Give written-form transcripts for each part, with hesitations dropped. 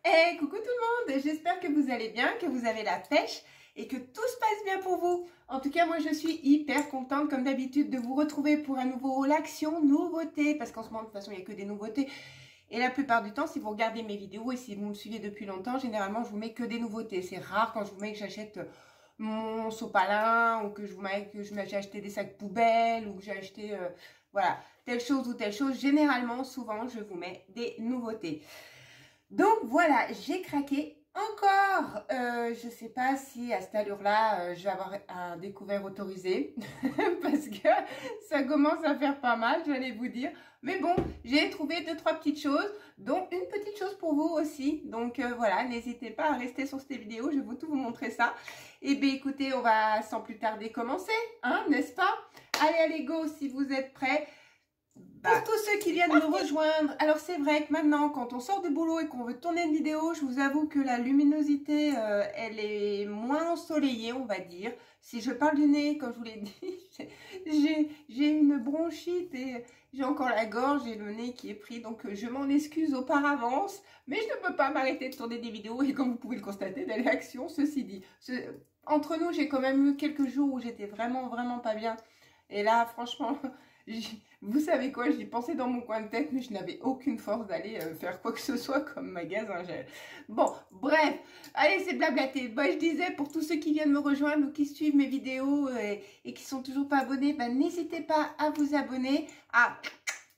Hey, coucou tout le monde, j'espère que vous allez bien, que vous avez la pêche et que tout se passe bien pour vous. En tout cas, moi je suis hyper contente comme d'habitude de vous retrouver pour un nouveau haul action nouveauté, parce qu'en ce moment de toute façon il n'y a que des nouveautés. Et la plupart du temps, si vous regardez mes vidéos et si vous me suivez depuis longtemps, généralement je vous mets que des nouveautés. C'est rare quand je vous mets que j'achète mon sopalin ou que j'ai acheté des sacs poubelles ou que j'ai acheté voilà, telle chose ou telle chose. Généralement, souvent, je vous mets des nouveautés. Donc voilà, j'ai craqué encore. Je sais pas si à cette allure-là, je vais avoir un découvert autorisé parce que ça commence à faire pas mal, j'allais vous dire. Mais bon, j'ai trouvé 2-3 petites choses, dont une petite chose pour vous aussi. Donc voilà, n'hésitez pas à rester sur cette vidéo, je vais tout vous montrer ça. Et bien écoutez, on va sans plus tarder commencer, hein, n'est-ce pas? Allez, go, si vous êtes prêts. Pour tous ceux qui viennent me rejoindre, alors c'est vrai que maintenant, quand on sort du boulot et qu'on veut tourner une vidéo, je vous avoue que la luminosité, elle est moins ensoleillée, on va dire. Si je parle du nez, comme je vous l'ai dit, j'ai une bronchite et j'ai encore la gorge et le nez qui est pris, donc je m'en excuse par avance. Mais je ne peux pas m'arrêter de tourner des vidéos et comme vous pouvez le constater, d'aller à l'action, ceci dit. Entre nous, j'ai quand même eu quelques jours où j'étais vraiment pas bien. Et là, franchement... Vous savez quoi, j'y pensais dans mon coin de tête, mais je n'avais aucune force d'aller faire quoi que ce soit comme magasin gel. Bon, bref, allez, c'est blablaté. Bah, je disais, pour tous ceux qui viennent me rejoindre ou qui suivent mes vidéos et qui sont toujours pas abonnés, bah, n'hésitez pas à vous abonner, à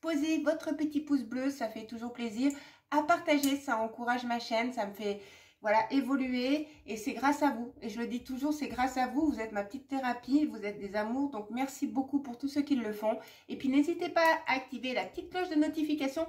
poser votre petit pouce bleu, ça fait toujours plaisir, à partager, ça encourage ma chaîne, ça me fait... Voilà, évoluer et c'est grâce à vous. Et je le dis toujours, c'est grâce à vous. Vous êtes ma petite thérapie, vous êtes des amours. Donc, merci beaucoup pour tous ceux qui le font. Et puis, n'hésitez pas à activer la petite cloche de notification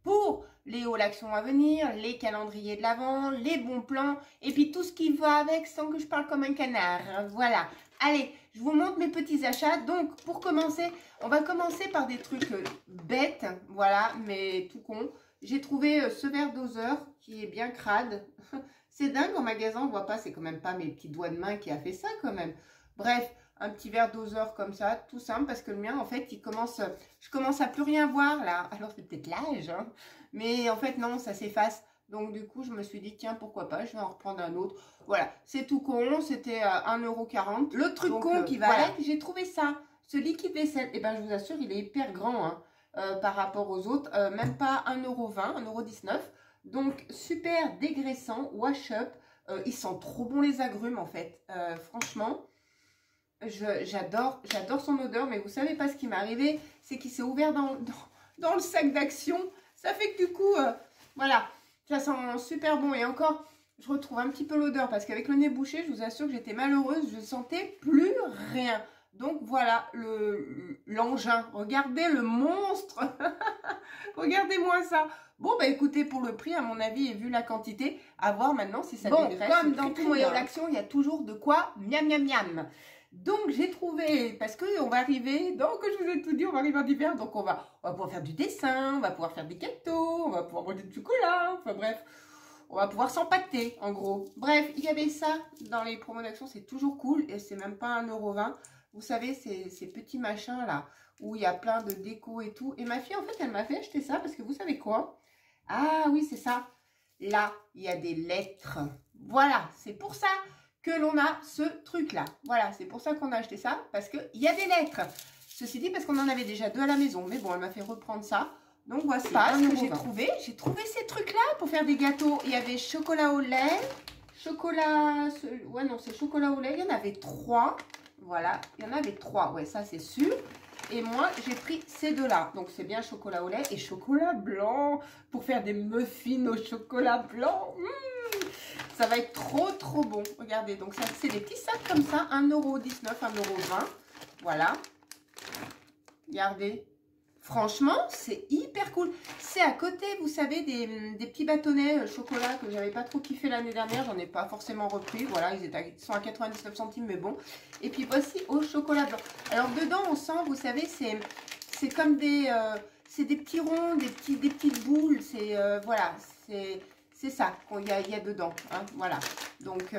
pour les hauls actions à venir, les calendriers de l'Avent, les bons plans et puis tout ce qui va avec sans que je parle comme un canard. Voilà. Allez, je vous montre mes petits achats. Donc, pour commencer, on va commencer par des trucs bêtes. Voilà, mais tout con. J'ai trouvé ce verre doseur qui est bien crade. C'est dingue, en magasin, on voit pas, c'est quand même pas mes petits doigts de main qui a fait ça quand même. Bref, un petit verre doseur comme ça, tout simple, parce que le mien, en fait, je commence à plus rien voir là. Alors, c'est peut-être l'âge, hein, mais en fait, non, ça s'efface. Donc, du coup, je me suis dit, tiens, pourquoi pas, je vais en reprendre un autre. Voilà, c'est tout con, c'était 1,40 €. Le truc con qui va avec, j'ai trouvé ça. Ce liquide vaisselle, et ben, je vous assure, il est hyper grand, hein. Par rapport aux autres, même pas 1,20 €, 1,19 €. Donc, super dégraissant, wash up. Ils sont trop bons les agrumes en fait. Franchement, j'adore son odeur. Mais vous savez pas ce qui m'est arrivé, c'est qu'il s'est ouvert dans le sac d'action. Ça fait que du coup, voilà, ça sent super bon. Et encore, je retrouve un petit peu l'odeur parce qu'avec le nez bouché, je vous assure que j'étais malheureuse. Je sentais plus rien. Donc voilà l'engin. Regardez le monstre. Regardez-moi ça. Bon bah écoutez, pour le prix à mon avis et vu la quantité, à voir maintenant si ça dégraisse. Comme dans tout moyen d'action, il y a toujours de quoi miam miam miam. Donc j'ai trouvé, parce que on va arriver, donc je vous ai tout dit, on va arriver en hiver, donc on va pouvoir faire du dessin, on va pouvoir faire des gâteaux, on va pouvoir manger du chocolat, enfin bref. On va pouvoir s'empâter, en gros. Bref, il y avait ça dans les promos d'action, c'est toujours cool. Et c'est même pas 1,20 €. Vous savez, ces petits machins là, où il y a plein de déco et tout. Et ma fille, en fait, elle m'a fait acheter ça parce que vous savez quoi? Ah oui, c'est ça. Là, il y a des lettres. Voilà, c'est pour ça que l'on a ce truc-là. Voilà, c'est pour ça qu'on a acheté ça, parce qu'il y a des lettres. Ceci dit, parce qu'on en avait déjà 2 à la maison. Mais bon, elle m'a fait reprendre ça. Donc, voici ce que j'ai trouvé. J'ai trouvé ces trucs-là pour faire des gâteaux. Il y avait chocolat au lait, chocolat... Ouais, non, c'est chocolat au lait. Il y en avait 3. Voilà, il y en avait 3, ouais, ça c'est sûr. Et moi, j'ai pris ces deux-là. Donc, c'est bien chocolat au lait et chocolat blanc pour faire des muffins au chocolat blanc. Ça va être trop bon. Regardez, donc ça, c'est des petits sacs comme ça, 1,19 €, 1,20 €. Voilà. Regardez. Franchement, c'est hyper cool. C'est à côté, vous savez, des petits bâtonnets chocolat que j'avais pas trop kiffé l'année dernière. J'en ai pas forcément repris. Voilà, ils sont à 99 centimes, mais bon. Et puis voici au chocolat blanc. Alors dedans, on sent, vous savez, c'est comme c'est des petits ronds, des petites boules. C'est voilà, c'est ça qu'il y a dedans. Hein, voilà. Donc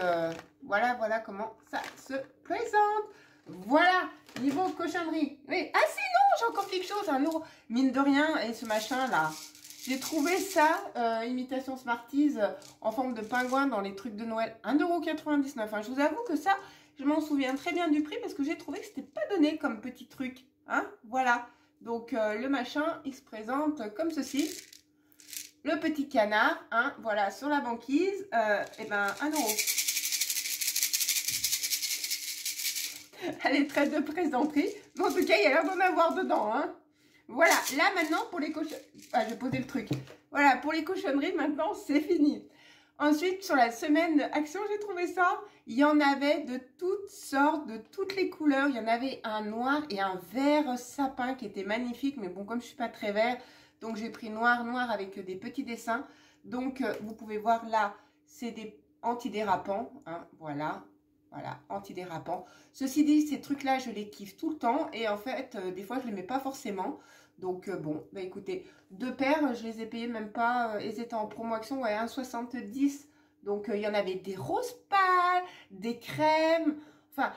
voilà comment ça se présente. Voilà, niveau cochonnerie. Oui. Ah si, non, j'ai encore quelque chose, 1 €. Mine de rien, et ce machin là, J'ai trouvé ça, imitation Smarties, en forme de pingouin dans les trucs de Noël, 1,99 €. Hein. Je vous avoue que ça, je m'en souviens très bien du prix parce que j'ai trouvé que c'était pas donné comme petit truc. Hein, voilà. Donc, le machin, il se présente comme ceci. Le petit canard, hein, voilà, sur la banquise, et ben 1 €. Elle est très de présenterie, mais en tout cas, il y a l'air d'en avoir dedans, hein. Voilà, là maintenant pour les cochonneries, ah, je vais poser le truc. Voilà, pour les cochonneries, maintenant c'est fini. Ensuite, sur la semaine action, j'ai trouvé ça. Il y en avait de toutes sortes, de toutes les couleurs. Il y en avait un noir et un vert sapin qui était magnifique. Mais bon, comme je ne suis pas très vert, donc j'ai pris noir avec des petits dessins. Donc, vous pouvez voir là, c'est des antidérapants. Hein, voilà. Voilà, antidérapant. Ceci dit, ces trucs-là, je les kiffe tout le temps. Et en fait, des fois, je ne les mets pas forcément. Donc, bon, bah écoutez, 2 paires, je les ai payées même pas. Ils étaient en promo action, ouais, 1,70 €. Donc, il y en avait des roses pâles, des crèmes. Enfin,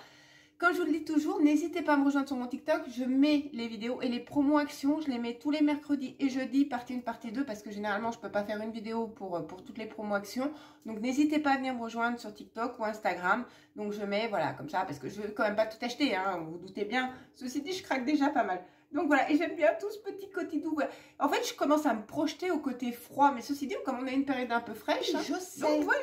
comme je vous le dis toujours, n'hésitez pas à me rejoindre sur mon TikTok. Je mets les vidéos et les promos actions. Je les mets tous les mercredis et jeudis, partie 1, partie 2. Parce que généralement, je ne peux pas faire une vidéo pour toutes les promos actions. Donc, n'hésitez pas à venir me rejoindre sur TikTok ou Instagram. Donc, je mets, voilà, comme ça. Parce que je ne veux quand même pas tout acheter, hein, vous vous doutez bien. Ceci dit, je craque déjà pas mal. Donc, voilà. Et j'aime bien tout ce petit côté doux. En fait, je commence à me projeter au côté froid. Mais ceci dit, comme on a une période un peu fraîche. Hein, je sais. donc, voilà.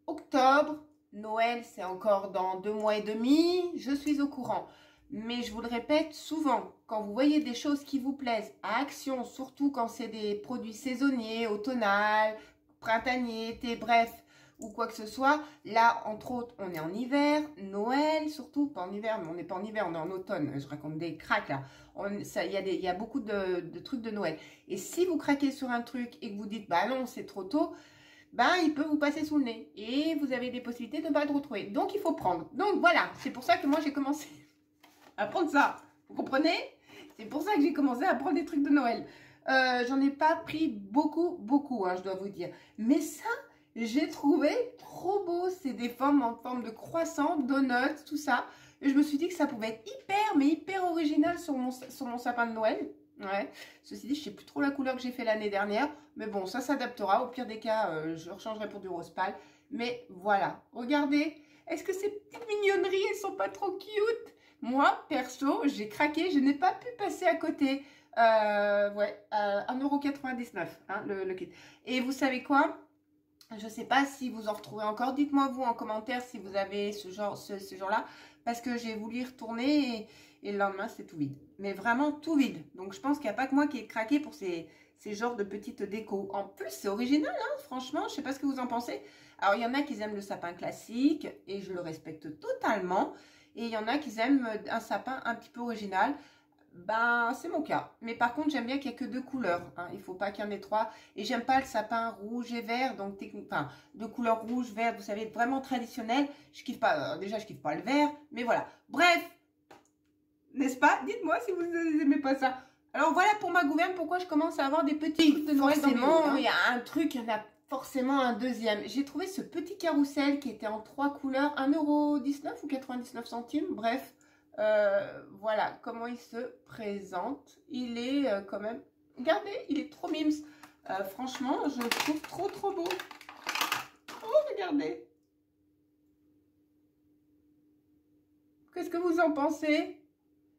Octobre. Noël, c'est encore dans 2 mois et demi, je suis au courant. Mais je vous le répète souvent, quand vous voyez des choses qui vous plaisent, à Action, surtout quand c'est des produits saisonniers, automnal, printaniers, été, bref, ou quoi que ce soit. Là, entre autres, on est en hiver, Noël, surtout, pas en hiver, mais on n'est pas en hiver, on est en automne. Je raconte des cracks là. Il y a beaucoup de trucs de Noël. Et si vous craquez sur un truc et que vous dites, bah non, c'est trop tôt, ben, il peut vous passer sous le nez et vous avez des possibilités de ne pas le retrouver. Donc, il faut prendre. Donc, voilà, c'est pour ça que moi, j'ai commencé à prendre ça. Vous comprenez? C'est pour ça que j'ai commencé à prendre des trucs de Noël. J'en ai pas pris beaucoup, hein, je dois vous dire. Mais ça, j'ai trouvé trop beau. C'est des formes en forme de croissant, donuts, tout ça. Et je me suis dit que ça pouvait être hyper original sur mon sapin de Noël. Ouais, ceci dit, je sais plus trop la couleur que j'ai fait l'année dernière, mais bon, ça s'adaptera. Au pire des cas, je rechangerai pour du rose pâle. Mais voilà, regardez, est-ce que ces petites mignonneries, elles sont pas trop cute? Moi, perso, j'ai craqué, je n'ai pas pu passer à côté. Ouais, 1,99 €, hein, le kit. Et vous savez quoi? Je ne sais pas si vous en retrouvez encore. Dites-moi vous en commentaire si vous avez ce genre-là. Parce que j'ai voulu y retourner et le lendemain, c'est tout vide. Mais vraiment tout vide. Donc, je pense qu'il n'y a pas que moi qui ai craqué pour ces genres de petites décos. En plus, c'est original, hein, franchement. Je ne sais pas ce que vous en pensez. Alors, il y en a qui aiment le sapin classique et je le respecte totalement. Et il y en a qui aiment un sapin un petit peu original. Ben, c'est mon cas. Mais par contre, j'aime bien qu'il n'y ait que 2 couleurs. Hein. Il ne faut pas qu'il y en ait 3. Et j'aime pas le sapin rouge et vert. Donc, enfin, de couleur rouge, vert, vous savez, vraiment traditionnel. Je kiffe pas. Déjà, je kiffe pas le vert. Mais voilà. Bref. N'est-ce pas? Dites-moi si vous n'aimez pas ça. Alors, voilà pour ma gouverne pourquoi je commence à avoir des petits trucs de Noël dans mes hauts, hein. Il y a un truc, il y en a forcément un deuxième. J'ai trouvé ce petit carrousel qui était en 3 couleurs. 1,19 € ou 99 centimes. Bref. Voilà comment il se présente. Il est quand même, regardez, il est trop mimes. Franchement, je le trouve trop beau. Oh, regardez. Qu'est-ce que vous en pensez?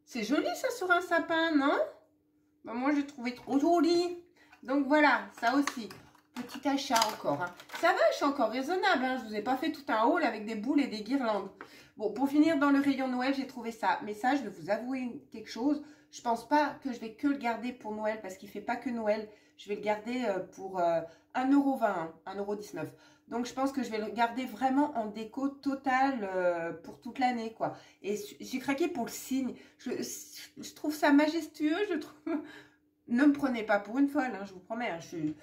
C'est joli ça sur un sapin, non? Ben, moi, j'ai trouvé trop joli. Donc voilà, ça aussi. Petit achat encore. Hein. Ça va, je suis encore raisonnable. Hein. Je vous ai pas fait tout un haul avec des boules et des guirlandes. Bon, pour finir, dans le rayon Noël, j'ai trouvé ça. Mais ça, je vais vous avouer quelque chose. Je pense pas que je vais que le garder pour Noël parce qu'il fait pas que Noël. Je vais le garder pour 1,20 €, 1,19 €. Donc, je pense que je vais le garder vraiment en déco totale pour toute l'année, quoi. Et j'ai craqué pour le cygne. Je trouve ça majestueux. Je trouve... Ne me prenez pas pour une folle, hein, je vous promets. Hein, je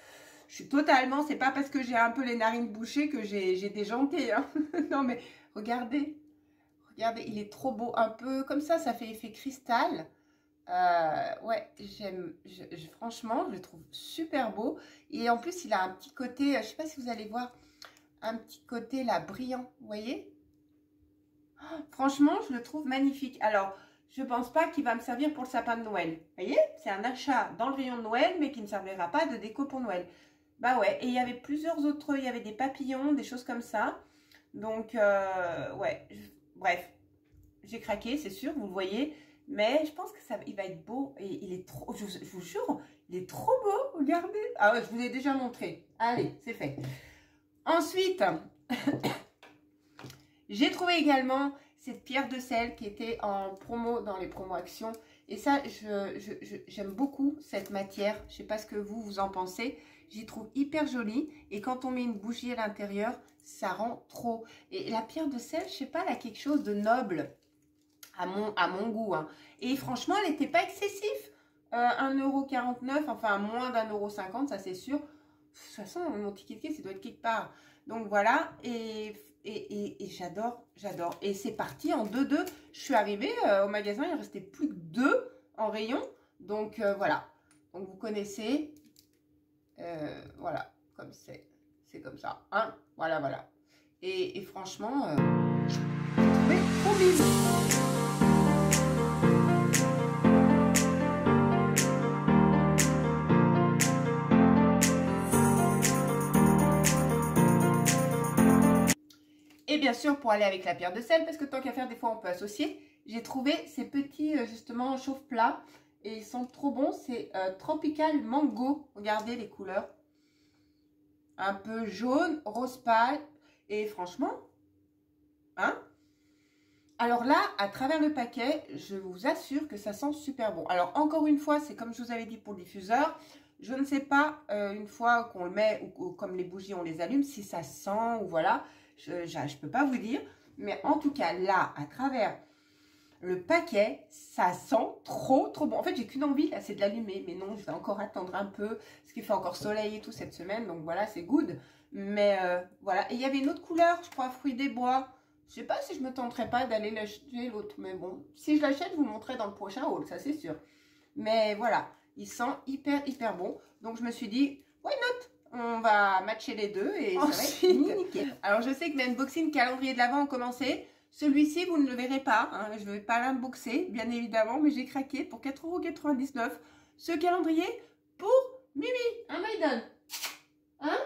suis totalement... C'est pas parce que j'ai un peu les narines bouchées que j'ai déjanté. Hein. Non, mais regardez. Regardez, il est trop beau. Un peu comme ça fait effet cristal. Ouais, j'aime. Franchement, je le trouve super beau. Et en plus, il a un petit côté... je sais pas si vous allez voir. Un petit côté là, brillant. Vous voyez? Oh, franchement, je le trouve magnifique. Alors... je pense pas qu'il va me servir pour le sapin de Noël. Vous voyez, c'est un achat dans le rayon de Noël, mais qui ne servira pas de déco pour Noël. Bah ouais, et il y avait plusieurs autres, il y avait des papillons, des choses comme ça. Donc, ouais, bref, j'ai craqué, c'est sûr, vous le voyez. Mais je pense que ça, il va être beau et il est trop, je vous jure, il est trop beau, regardez. Ah ouais, je vous ai déjà montré. Allez, c'est fait. Ensuite, j'ai trouvé également cette pierre de sel qui était en promo dans les promos actions. Et ça, j'aime beaucoup cette matière. Je ne sais pas ce que vous en pensez. J'y trouve hyper jolie. Et quand on met une bougie à l'intérieur, ça rend trop. Et la pierre de sel, je sais pas, elle a quelque chose de noble à mon goût. Hein. Et franchement, elle n'était pas excessive. 1,49 €, enfin moins d'1,50 €, ça c'est sûr. De toute façon, mon ticket de caisse, il doit être quelque part. Donc voilà, et j'adore. Et c'est parti en 2-2. Je suis arrivée au magasin, il ne restait plus que 2 en rayon. Donc voilà. Donc vous connaissez. Voilà, comme c'est comme ça. Hein, voilà. Et franchement, j'ai trouvé trop mignon. Et bien sûr, pour aller avec la pierre de sel, parce que tant qu'à faire, des fois, on peut associer, j'ai trouvé ces petits, justement, chauffe-plats. Et ils sont trop bons. C'est Tropical Mango. Regardez les couleurs. Un peu jaune, rose pâle. Et franchement, hein? Alors là, à travers le paquet, je vous assure que ça sent super bon. Alors, encore une fois, c'est comme je vous avais dit pour le diffuseur. Je ne sais pas, une fois qu'on le met, ou comme les bougies, on les allume, si ça sent ou voilà. Je ne peux pas vous dire. Mais en tout cas, là, à travers le paquet, ça sent trop bon. En fait, j'ai qu'une envie, là, c'est de l'allumer. Mais non, je vais encore attendre un peu. Parce qu'il fait encore soleil et tout cette semaine. Donc voilà, c'est good. Mais voilà. Et il y avait une autre couleur, je crois, fruits des bois. Je sais pas si je me tenterais pas d'aller l'acheter l'autre. Mais bon, si je l'achète, je vous le montrerai dans le prochain haul, ça c'est sûr. Mais voilà, il sent hyper bon. Donc je me suis dit, why not? On va matcher les deux et ça va être nickel. Alors je sais que mes unboxing calendrier de l'Avent ont commencé. Celui-ci, vous ne le verrez pas. Hein. Je ne vais pas l'unboxer, bien évidemment. Mais j'ai craqué pour 4,99 €. Ce calendrier pour Mimi. Hein, Maïdan? Hein?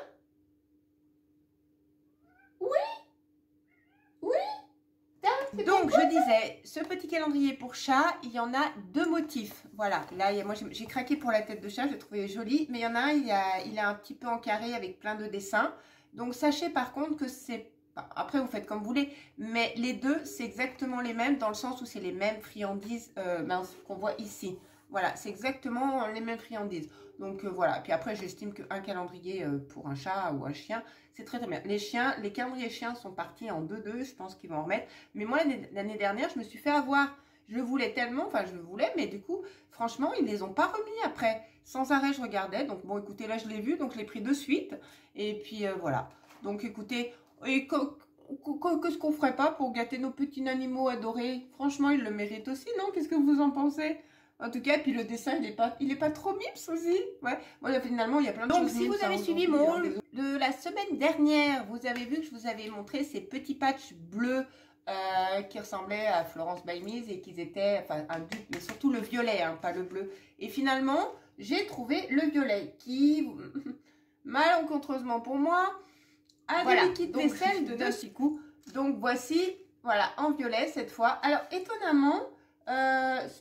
Donc, je disais, ce petit calendrier pour chat, il y en a 2 motifs. Voilà, là, moi, j'ai craqué pour la tête de chat, je l'ai trouvé joli. Mais il y en a un, il est un petit peu en carré avec plein de dessins. Donc, sachez par contre que c'est... Après, vous faites comme vous voulez. Mais les deux, c'est exactement les mêmes dans le sens où c'est les mêmes friandises qu'on voit ici. Voilà, c'est exactement les mêmes friandises. Donc voilà, puis après j'estime qu'un calendrier pour un chat ou un chien, c'est très bien. Les calendriers chiens sont partis en 2-2, je pense qu'ils vont en remettre. Mais moi l'année dernière, je me suis fait avoir. Je le voulais tellement, enfin je le voulais, mais du coup, franchement, ils ne les ont pas remis après. Sans arrêt, je regardais. Donc bon, écoutez, là je l'ai vu, donc je l'ai pris de suite. Et puis voilà. Donc écoutez, qu'est-ce qu'on ferait pas pour gâter nos petits animaux adorés? Franchement, ils le méritent aussi, non? Qu'est-ce que vous en pensez? En tout cas, puis le dessin, il est pas trop mips aussi. Ouais. Voilà, finalement, il y a plein de choses. Donc, si vous avez suivi mon haul de la semaine dernière, vous avez vu que je vous avais montré ces petits patchs bleus qui ressemblaient à Florence by Mise et qu'ils étaient, enfin, un dupe, mais surtout le violet, hein, pas le bleu. Et finalement, j'ai trouvé le violet qui, malencontreusement pour moi, a des liquides vaisselle de petit coup. Donc, voici, voilà, en violet cette fois. Alors, étonnamment...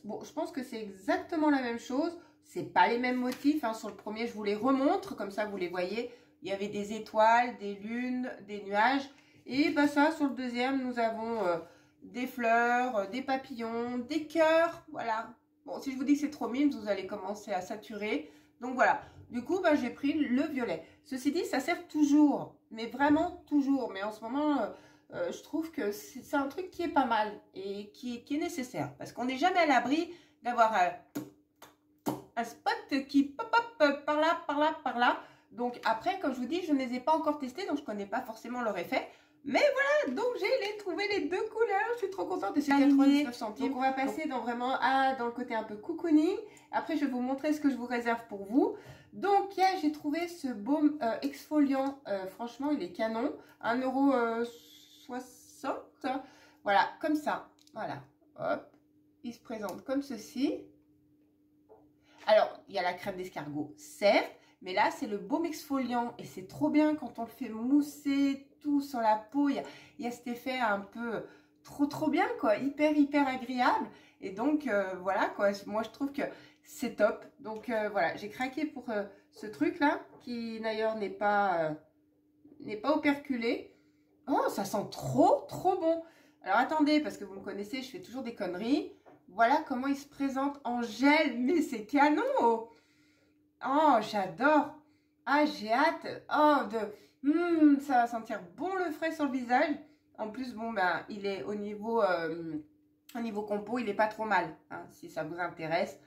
bon, je pense que c'est exactement la même chose. C'est pas les mêmes motifs. Hein. Sur le premier, je vous les remontre. Comme ça, vous les voyez. Il y avait des étoiles, des lunes, des nuages. Et bah, ça, sur le deuxième, nous avons des fleurs, des papillons, des cœurs. Voilà. Bon, si je vous dis que c'est trop mime, vous allez commencer à saturer. Donc voilà. Du coup, bah, j'ai pris le violet. Ceci dit, ça sert toujours. Mais vraiment toujours. Mais en ce moment... je trouve que c'est un truc qui est pas mal et qui est nécessaire. Parce qu'on n'est jamais à l'abri d'avoir un spot qui pop-up par là. Donc après, comme je vous dis, je ne les ai pas encore testés, donc je ne connais pas forcément leur effet. Mais voilà, donc j'ai trouvé les deux couleurs. Je suis trop contente de ces 99 centimes. Donc on va passer dans vraiment dans le côté un peu cocooning. Après, je vais vous montrer ce que je vous réserve pour vous. Donc, j'ai trouvé ce baume exfoliant. Franchement, il est canon. 1,60 €. Voilà, comme ça. Voilà. Hop. il se présente comme ceci. Alors, il y a la crème d'escargot, certes, mais là, c'est le baume exfoliant et c'est trop bien quand on le fait mousser tout sur la peau. Il y a cet effet un peu trop bien, quoi, hyper agréable. Et donc, voilà, quoi, moi, je trouve que c'est top. Donc, voilà, j'ai craqué pour ce truc-là, qui d'ailleurs n'est pas operculé. Oh, ça sent trop bon. Alors, attendez, parce que vous me connaissez, je fais toujours des conneries. Voilà comment il se présente en gel. Mais c'est canon! Oh, j'adore! Ah, j'ai hâte! Oh, ça va sentir bon le frais sur le visage. En plus, bon, ben, il est au niveau compo, il n'est pas trop mal, hein, si ça vous intéresse.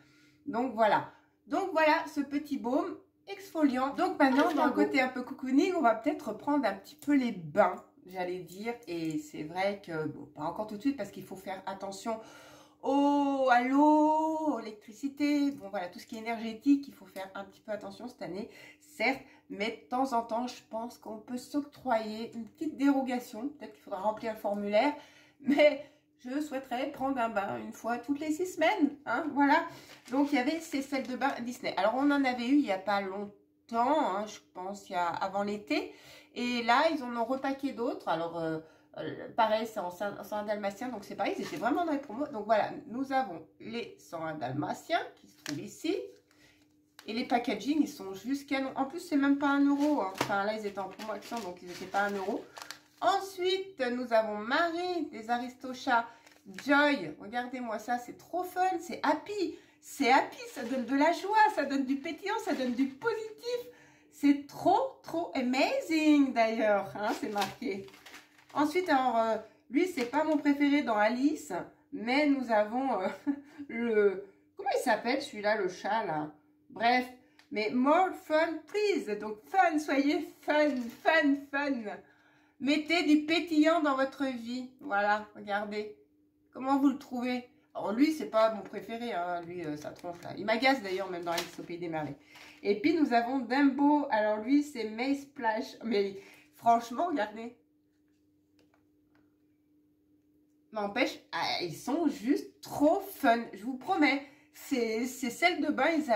Donc, voilà. Donc, voilà ce petit baume exfoliant. Donc, maintenant, dans le côté un peu cocooning, on va peut-être reprendre un petit peu les bains, j'allais dire. Et c'est vrai que, bon, pas encore tout de suite, parce qu'il faut faire attention à l'eau, l'électricité, bon voilà, tout ce qui est énergétique, il faut faire un petit peu attention cette année, certes, mais de temps en temps, je pense qu'on peut s'octroyer une petite dérogation, peut-être qu'il faudra remplir le formulaire, mais je souhaiterais prendre un bain une fois toutes les 6 semaines, hein, voilà. Donc il y avait ces sels de bain Disney. Alors on en avait eu il n'y a pas longtemps, hein, je pense avant l'été, et là ils en ont repaqué d'autres, alors... pareil, c'est en 101 dalmatien, donc c'est pareil, c'était vraiment dans les promos. Donc voilà, nous avons les 101 dalmatiens qui se trouvent ici. Et les packaging, ils sont juste canons. En plus, c'est même pas 1 euro. Hein. Enfin, là, ils étaient en promotion, donc ils n'étaient pas 1 euro. Ensuite, nous avons Marie des Aristochats Joy. Regardez-moi ça, c'est trop fun, c'est happy. C'est happy, ça donne de la joie, ça donne du pétillant, ça donne du positif. C'est trop amazing d'ailleurs, hein, c'est marqué. Ensuite, alors, lui, c'est pas mon préféré dans Alice, mais nous avons le... Comment il s'appelle celui-là, le chat, là? Bref, mais more fun, please. Donc, fun, soyez fun. Mettez du pétillant dans votre vie. Voilà, regardez. Comment vous le trouvez? Alors, lui, c'est pas mon préféré, hein. Lui, ça tronche, là. Il m'agace, d'ailleurs, même dans Alice au Pays des Merveilles. Et puis, nous avons Dumbo. Alors, lui, c'est May Splash. Mais, franchement, regardez. N'empêche, ils sont juste trop fun, je vous promets. Ces sels de bain, ils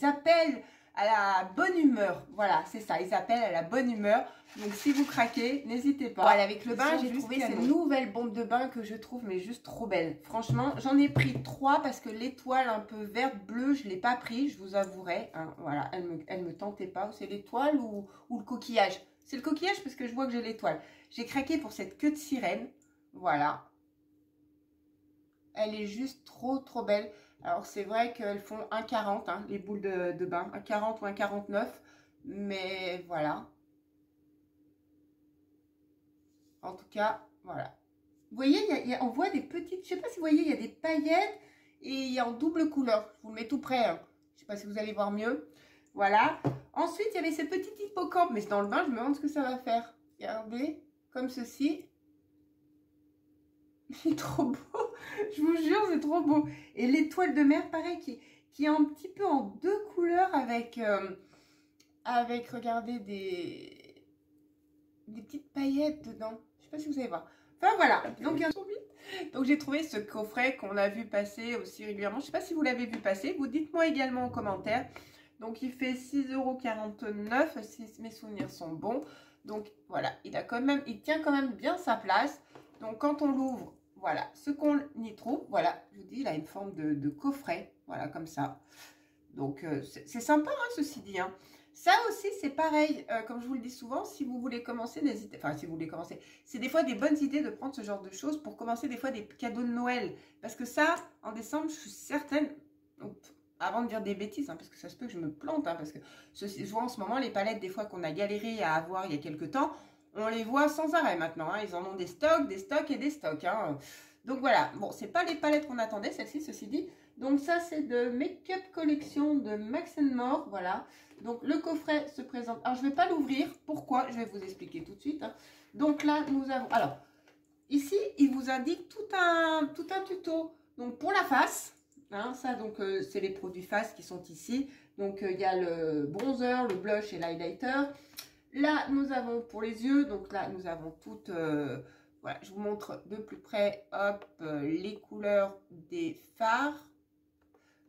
appellent à la bonne humeur. Voilà, c'est ça, ils appellent à la bonne humeur. Donc, si vous craquez, n'hésitez pas. Voilà, avec le bain, j'ai trouvé ces nouvelles bombes de bain que je trouve mais juste trop belles. Franchement, j'en ai pris 3 parce que l'étoile un peu verte, bleue, je ne l'ai pas pris, je vous avouerai. Hein, voilà, elle me tentait pas. C'est l'étoile ou le coquillage? C'est le coquillage parce que je vois que j'ai l'étoile. J'ai craqué pour cette queue de sirène. Voilà. Elle est juste trop belle. Alors, c'est vrai qu'elles font 1,40, hein, les boules de bain. 1,40 ou 1,49. Mais voilà. En tout cas, voilà. Vous voyez, on voit des petites... Je sais pas si vous voyez, il y a des paillettes. Et il y a en double couleur. Je vous le mets tout près. Hein. Je sais pas si vous allez voir mieux. Voilà. Ensuite, il y avait ces petites hippocampes. Mais c'est dans le bain, je me demande ce que ça va faire. Regardez, comme ceci. Il est trop beau, je vous jure, c'est trop beau. Et l'étoile de mer, pareil, qui est un petit peu en 2 couleurs avec, regardez, des petites paillettes dedans. Je sais pas si vous allez voir. Enfin, voilà. Donc, j'ai trouvé ce coffret qu'on a vu passer aussi régulièrement. Je sais pas si vous l'avez vu passer. Vous dites-moi également en commentaire. Donc, il fait 6,49 € si mes souvenirs sont bons. Donc, voilà, il tient quand même bien sa place. Donc, quand on l'ouvre, voilà ce qu'on y trouve. Voilà, je vous dis, il a une forme de coffret. Voilà, comme ça. Donc, c'est sympa, hein, ceci dit. Hein. Ça aussi, c'est pareil. Comme je vous le dis souvent, si vous voulez commencer, n'hésitez... Enfin, si vous voulez commencer, c'est des fois des bonnes idées de prendre ce genre de choses pour commencer des fois des cadeaux de Noël. Parce que ça, en décembre, je suis certaine... Avant de dire des bêtises, hein, parce que ça se peut que je me plante. Hein, parce que je vois en ce moment les palettes, des fois qu'on a galéré à avoir il y a quelques temps, on les voit sans arrêt maintenant. Hein, ils en ont des stocks et des stocks. Hein. Donc voilà, bon, c'est pas les palettes qu'on attendait, celle-ci, ceci dit. Donc ça, c'est de Make-up Collection de Max More, voilà. Donc le coffret se présente. Alors, je ne vais pas l'ouvrir. Pourquoi? Je vais vous expliquer tout de suite. Hein. Donc là, nous avons... Alors, ici, il vous indique tout un tuto. Donc pour la face, hein, ça, donc c'est les produits face qui sont ici. Donc il y a le bronzer, le blush et l'highlighter. Là, nous avons pour les yeux, donc là, nous avons voilà, je vous montre de plus près, hop, les couleurs des fards.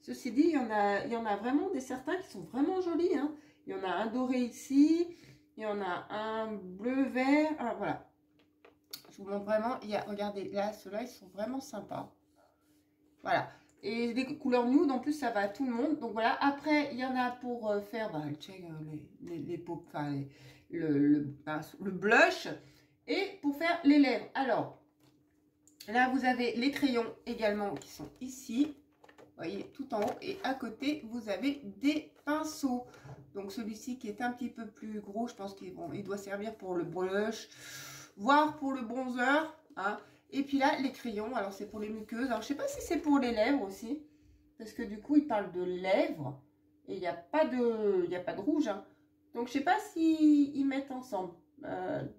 Ceci dit, il y en a vraiment certains qui sont vraiment jolis, hein. Il y en a un doré ici, il y en a un bleu-vert. Alors voilà, je vous montre vraiment. Regardez, là, ceux-là, ils sont vraiment sympas. Voilà. Et des couleurs nude, en plus, ça va à tout le monde. Donc voilà, après, il y en a pour faire les peaux, enfin, le blush. Et pour faire les lèvres. Alors, là, vous avez les crayons également qui sont ici. Vous voyez, tout en haut. Et à côté, vous avez des pinceaux. Donc, celui-ci qui est un petit peu plus gros, je pense qu'il doit servir pour le blush, voire pour le bronzer. Hein. Et puis là, les crayons, alors c'est pour les muqueuses. Alors, je ne sais pas si c'est pour les lèvres aussi. Parce que du coup, il parle de lèvres. Et il n'y a pas de rouge. Hein. Donc, je ne sais pas s'ils mettent ensemble.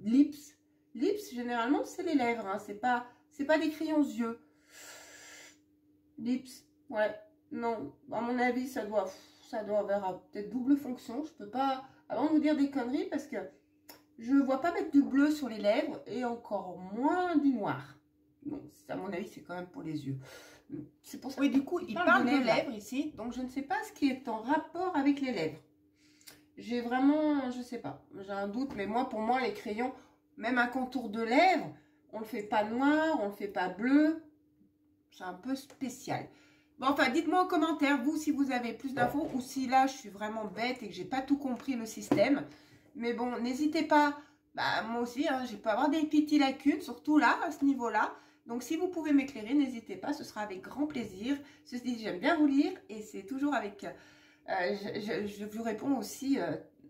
Lips. Lips, généralement, c'est les lèvres. Hein. C'est pas des crayons yeux. Lips. Ouais, non, à mon avis, ça doit avoir peut-être double fonction. Je peux pas, avant de vous dire des conneries, parce que je vois pas mettre du bleu sur les lèvres et encore moins du noir. Donc, à mon avis, c'est quand même pour les yeux. C'est pour ça. Oui, du coup, il parle de lèvres ici, donc je ne sais pas ce qui est en rapport avec les lèvres. J'ai vraiment, je sais pas, j'ai un doute, mais pour moi, les crayons, même un contour de lèvres, on le fait pas noir, on le fait pas bleu. C'est un peu spécial. Bon, enfin, dites-moi en commentaire, vous, si vous avez plus d'infos ou si là, je suis vraiment bête et que j'ai pas tout compris le système. Mais bon, n'hésitez pas. Bah, moi aussi, hein, je peux avoir des petites lacunes, surtout là, à ce niveau-là. Donc, si vous pouvez m'éclairer, n'hésitez pas, ce sera avec grand plaisir. Ceci dit, j'aime bien vous lire et c'est toujours avec... je vous réponds aussi...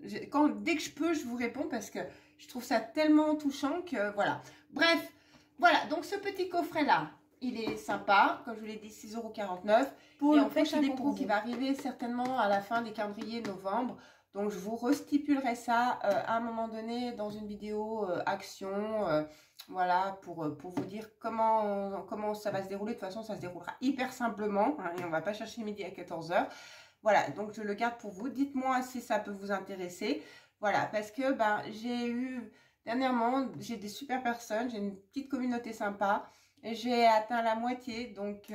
dès que je peux, je vous réponds parce que je trouve ça tellement touchant que voilà. Bref, voilà, donc ce petit coffret-là, il est sympa, comme je vous l'ai dit, 6,49 €. Pour le prochain concours qui va arriver certainement à la fin des calendriers novembre. Donc, je vous restipulerai ça à un moment donné dans une vidéo action. Voilà, pour vous dire comment ça va se dérouler. De toute façon, ça se déroulera hyper simplement. Hein, et on ne va pas chercher midi à 14 h. Voilà, donc je le garde pour vous. Dites-moi si ça peut vous intéresser. Voilà, parce que j'ai eu... Dernièrement, j'ai des super personnes. J'ai une petite communauté sympa. J'ai atteint la moitié, donc,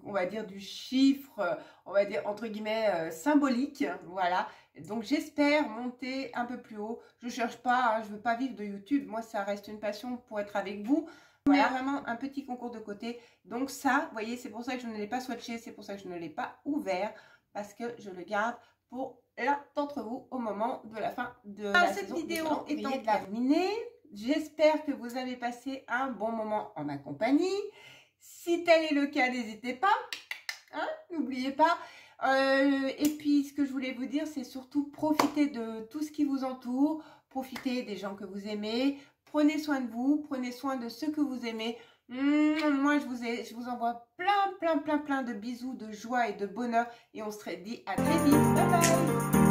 on va dire, du chiffre, on va dire, entre guillemets, symbolique, voilà. Donc, j'espère monter un peu plus haut. Je cherche pas, hein, je veux pas vivre de YouTube. Moi, ça reste une passion pour être avec vous. Voilà, vraiment un petit concours de côté. Donc, ça, vous voyez, c'est pour ça que je ne l'ai pas swatché, c'est pour ça que je ne l'ai pas ouvert, parce que je le garde pour l'un d'entre vous au moment de la fin de la saison. Cette vidéo étant terminée. J'espère que vous avez passé un bon moment en ma compagnie. Si tel est le cas, n'hésitez pas. Hein, n'oubliez pas. Et puis, ce que je voulais vous dire, c'est surtout profiter de tout ce qui vous entoure. Profitez des gens que vous aimez. Prenez soin de vous. Prenez soin de ceux que vous aimez. Moi, je vous envoie plein de bisous, de joie et de bonheur. Et on se dit à très vite. Bye bye.